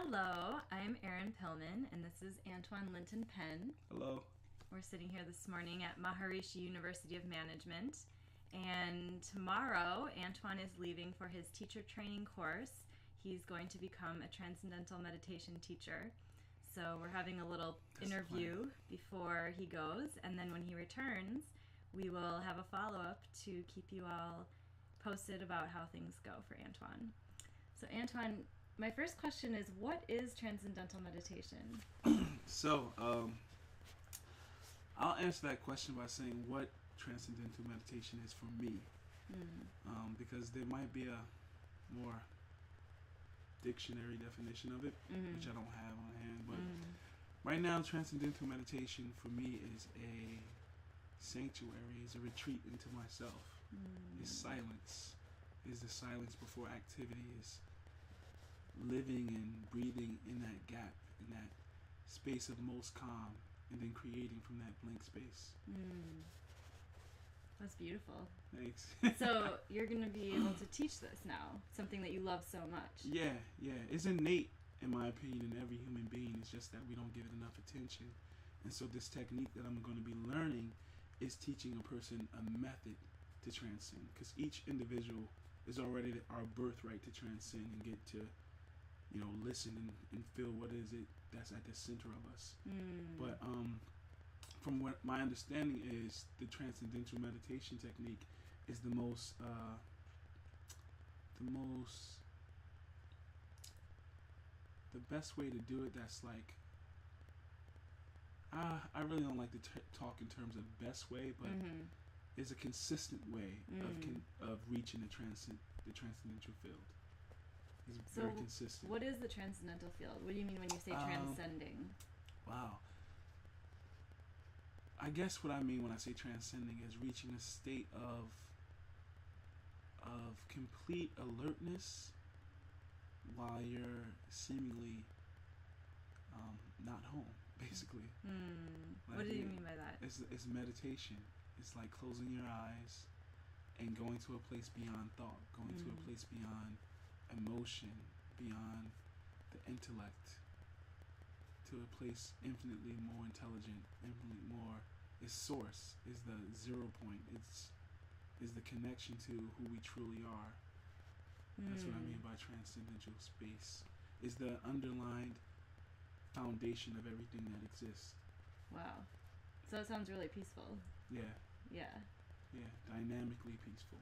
Hello, I'm Erin Pillman, and this is Antwan Linton Penn. Hello. We're sitting here this morning at Maharishi University of Management, and tomorrow Antwan is leaving for his teacher training course. He's going to become a Transcendental Meditation teacher. So we're having a little interview before he goes, and then when he returns, we will have a follow-up to keep you all posted about how things go for Antwan. So Antwan, my first question is, what is Transcendental Meditation? So, I'll answer that question by saying what Transcendental Meditation is for me. Because there might be a more dictionary definition of it, which I don't have on hand. But right now, Transcendental Meditation for me is a sanctuary, is a retreat into myself. Is silence. Is the silence before activity. Is living and breathing in that gap, in that space of most calm, and then creating from that blank space. That's beautiful. Thanks. So you're going to be able to teach this now, something that you love so much. Yeah. It's innate, in my opinion, in every human being. It's just that we don't give it enough attention. And so this technique that I'm going to be learning is teaching a person a method to transcend. Because each individual is already our birthright to transcend and get to, listen and feel what is it that's at the center of us. But from what my understanding is, the Transcendental Meditation technique is the best way to do it. That's like, I really don't like to talk in terms of best way, but it's a consistent way of reaching the transcendental field. It's very consistent. What is the transcendental field? What do you mean when you say transcending? Wow. I guess what I mean when I say transcending is reaching a state of complete alertness while you're seemingly not home, basically. Like, what do you mean by that? It's meditation. It's like closing your eyes and going to a place beyond thought, going to a place beyond emotion, beyond the intellect, to a place infinitely more intelligent, infinitely more. Its source is the 0 point. Is the connection to who we truly are. That's what I mean by transcendental space. Is the underlined foundation of everything that exists. Wow. So it sounds really peaceful. Yeah. Dynamically peaceful.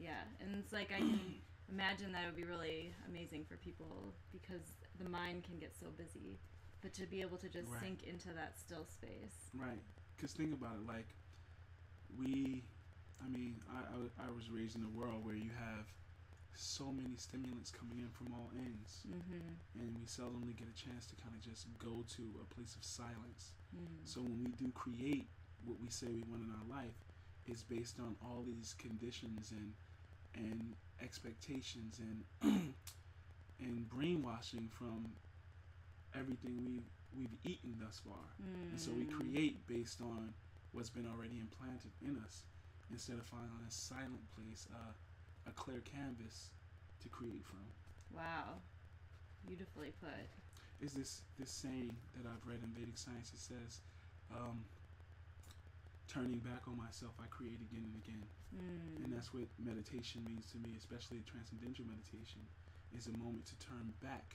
Yeah, and it's like I can imagine that it would be really amazing for people because the mind can get so busy, but to be able to just sink into that still space. Right. Because think about it, like I was raised in a world where you have so many stimulants coming in from all ends, and we seldomly get a chance to kind of just go to a place of silence. So when we do create what we say we want in our life, it's based on all these conditions and expectations and brainwashing from everything we've eaten thus far. And so we create based on what's been already implanted in us, instead of finding a silent place, a clear canvas to create from. Wow. Beautifully put. Is this saying that I've read in Vedic science? It says, turning back on myself, I create again and again. And that's what meditation means to me, especially transcendental meditation, is a moment to turn back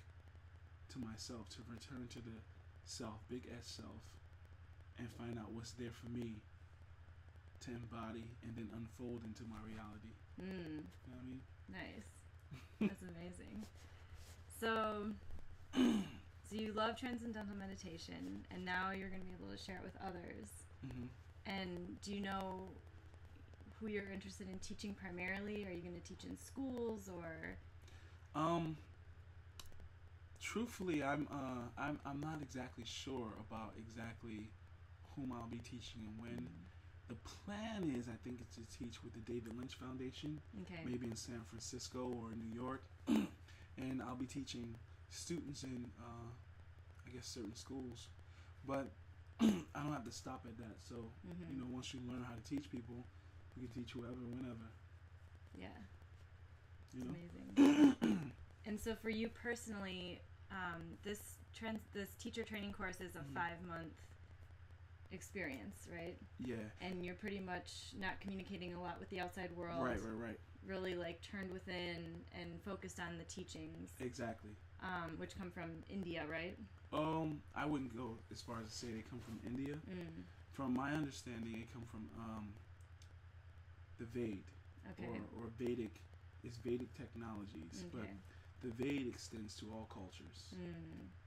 to myself, to return to the self, big S self, and find out what's there for me to embody and then unfold into my reality. You know what I mean? Nice. That's amazing. So you love transcendental meditation, and now you're going to be able to share it with others. And do you know who you're interested in teaching primarily? Are you going to teach in schools or? Truthfully, I'm not exactly sure about exactly whom I'll be teaching and when. The plan is, I think, it's to teach with the David Lynch Foundation, maybe in San Francisco or New York, and I'll be teaching students in, I guess, certain schools. But I don't have to stop at that. So, once you learn how to teach people, you can teach whoever, whenever. Yeah. It's amazing. And so for you personally, This teacher training course is a 5-month experience, right? Yeah. And you're pretty much not communicating a lot with the outside world. Right. Really like turned within and focused on the teachings. Exactly. Which come from India, right? I wouldn't go as far as to say they come from India. From my understanding, they come from the Ved, or Vedic, is Vedic technologies, but the Ved extends to all cultures,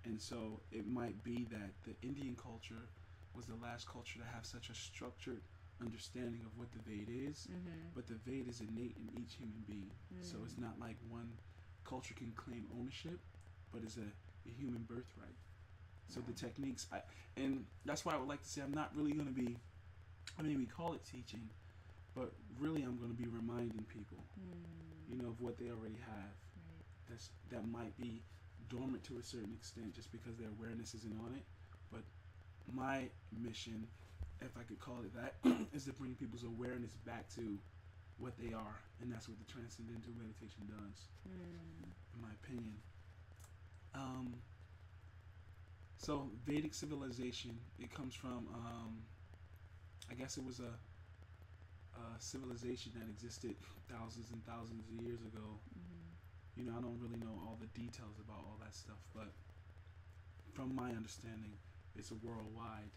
and so it might be that the Indian culture was the last culture to have such a structured understanding of what the Ved is, but the Ved is innate in each human being, so it's not like one culture can claim ownership, but it's a human birthright. So the techniques, and that's why I would like to say I'm not really going to be, we call it teaching, but really I'm going to be reminding people, of what they already have. Right. That might be dormant to a certain extent just because their awareness isn't on it. But my mission, if I could call it that, is to bring people's awareness back to what they are, and that's what the Transcendental Meditation does, in my opinion. So Vedic civilization, it comes from, I guess it was a civilization that existed thousands and thousands of years ago. I don't really know all the details about all that stuff, but from my understanding, it's a worldwide,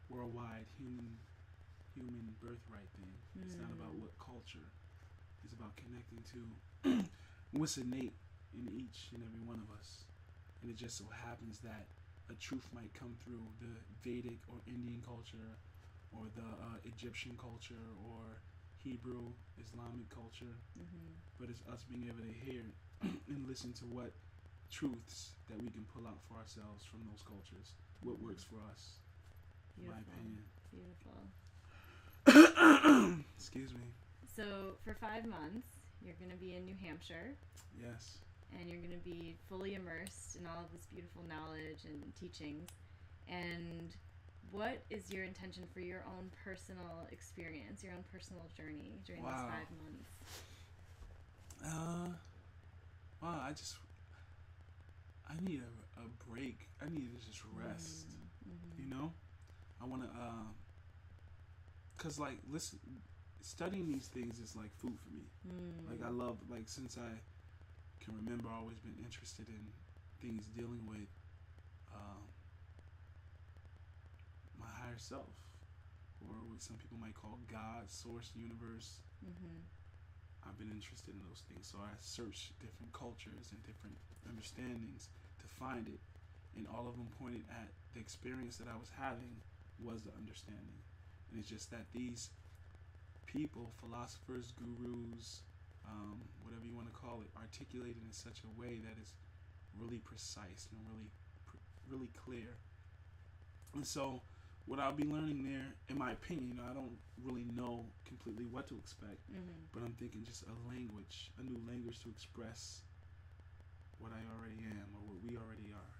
worldwide human birthright thing. It's not about what culture. It's about connecting to what's innate in each and every one of us. And it just so happens that a truth might come through the Vedic or Indian culture, or the Egyptian culture, or Hebrew, Islamic culture. But it's us being able to hear and listen to what truths that we can pull out for ourselves from those cultures. What works for us, in my opinion. Beautiful. Excuse me. So for 5 months, you're going to be in New Hampshire. Yes. And you're going to be fully immersed in all of this beautiful knowledge and teachings. And what is your intention for your own personal experience, your own personal journey during these 5 months? I need a break. I need to just rest. I want to, cause listen, studying these things is like food for me. I love, since I can remember, I've always been interested in things dealing with my higher self, or what some people might call God, source, universe. I've been interested in those things, so I searched different cultures and different understandings to find it, and all of them pointed at the experience that I was having was the understanding. And it's just that these people, philosophers, gurus, whatever you want to call it, articulated in such a way that is really precise and really clear. And so what I'll be learning there, in my opinion, I don't really know completely what to expect, but I'm thinking just a new language to express what I already am, or what we already are.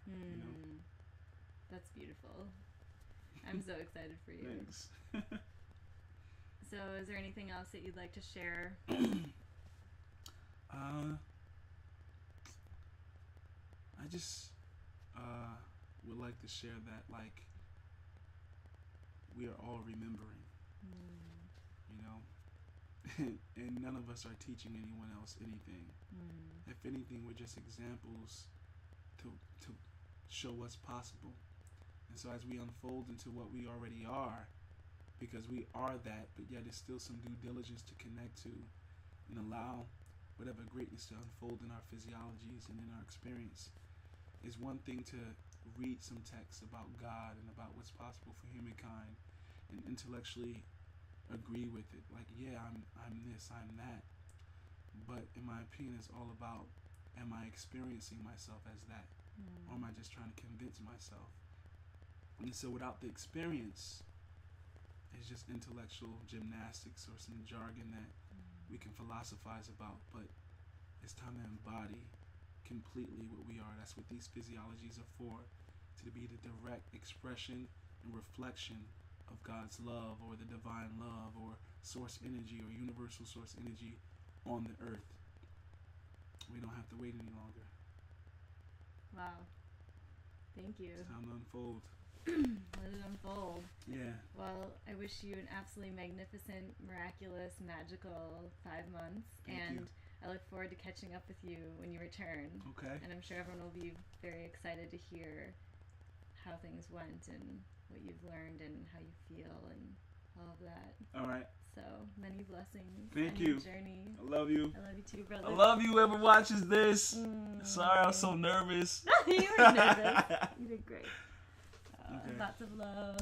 That's beautiful. I'm so excited for you. Thanks. So is there anything else that you'd like to share? I just would like to share that we are all remembering, and none of us are teaching anyone else anything. If anything, we're just examples to show what's possible. And so as we unfold into what we already are, because we are that, but yet it's still some due diligence to connect to and allow whatever greatness to unfold in our physiologies and in our experience. Is one thing to read some texts about God and about what's possible for humankind and intellectually agree with it. I'm this, I'm that. But in my opinion, it's all about, am I experiencing myself as that? Or am I just trying to convince myself? And so without the experience, it's just intellectual gymnastics or some jargon that we can philosophize about, but it's time to embody completely what we are. That's what these physiologies are for, to be the direct expression and reflection of God's love, or the divine love, or source energy, or universal source energy on the earth. We don't have to wait any longer. Wow. Thank you. It's time to unfold. Let it unfold. Yeah. Well, I wish you an absolutely magnificent, miraculous, magical 5 months. Thank you. I look forward to catching up with you when you return. Okay. And I'm sure everyone will be very excited to hear how things went and what you've learned and how you feel and all of that. All right. So, many blessings. Thank on you. Your journey. I love you. I love you too, brother. I love you, whoever watches this. Sorry, I was so nervous. You were nervous. You did great. Okay. Lots of love.